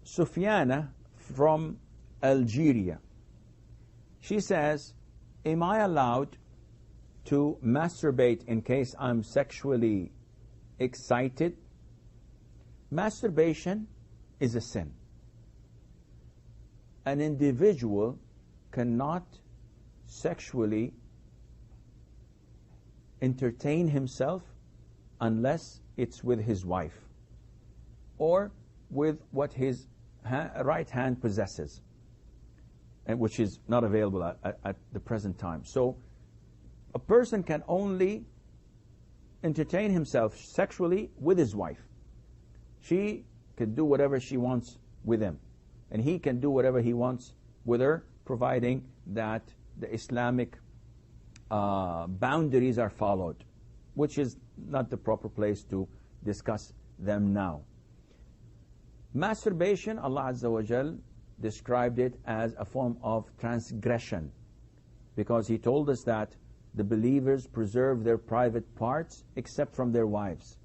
Sufyana from Algeria. She says, am I allowed to masturbate in case I'm sexually excited? Masturbation is a sin. An individual cannot sexually entertain himself unless it's with his wife or with what his right hand possesses, and which is not available at the present time. So a person can only entertain himself sexually with his wife. She can do whatever she wants with him, and he can do whatever he wants with her, providing that the Islamic boundaries are followed, which is not the proper place to discuss them now. Masturbation, Allah Azza wa Jal described it as a form of transgression, because He told us that the believers preserve their private parts except from their wives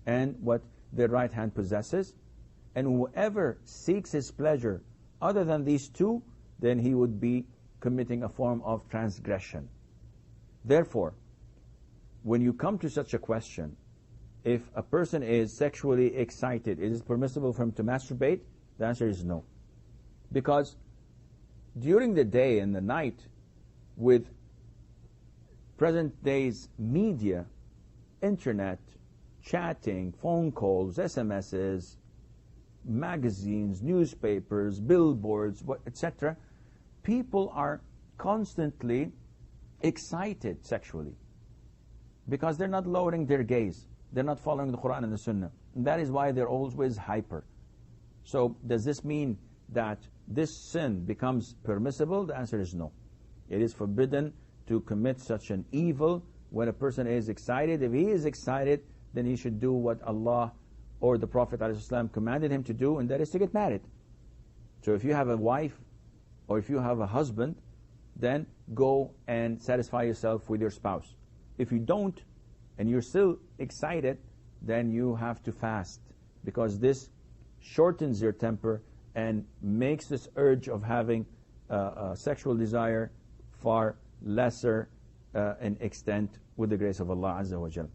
and what their right hand possesses, and whoever seeks his pleasure other than these two, then he would be committing a form of transgression. Therefore, when you come to such a question, if a person is sexually excited, is it permissible for him to masturbate? The answer is no. Because during the day and the night, with present day's media, internet, chatting, phone calls, SMSs, magazines, newspapers, billboards, etc., people are constantly excited sexually because they're not lowering their gaze. They're not following the Qur'an and the Sunnah. And that is why they're always hyper. So does this mean that this sin becomes permissible? The answer is no. It is forbidden to commit such an evil when a person is excited. If he is excited, then he should do what Allah or the Prophet ﷺ commanded him to do, and that is to get married. So if you have a wife or if you have a husband, then go and satisfy yourself with your spouse. If you don't, and you're still excited, then you have to fast, because this shortens your temper and makes this urge of having sexual desire far lesser in extent with the grace of Allah Azza wa Jal.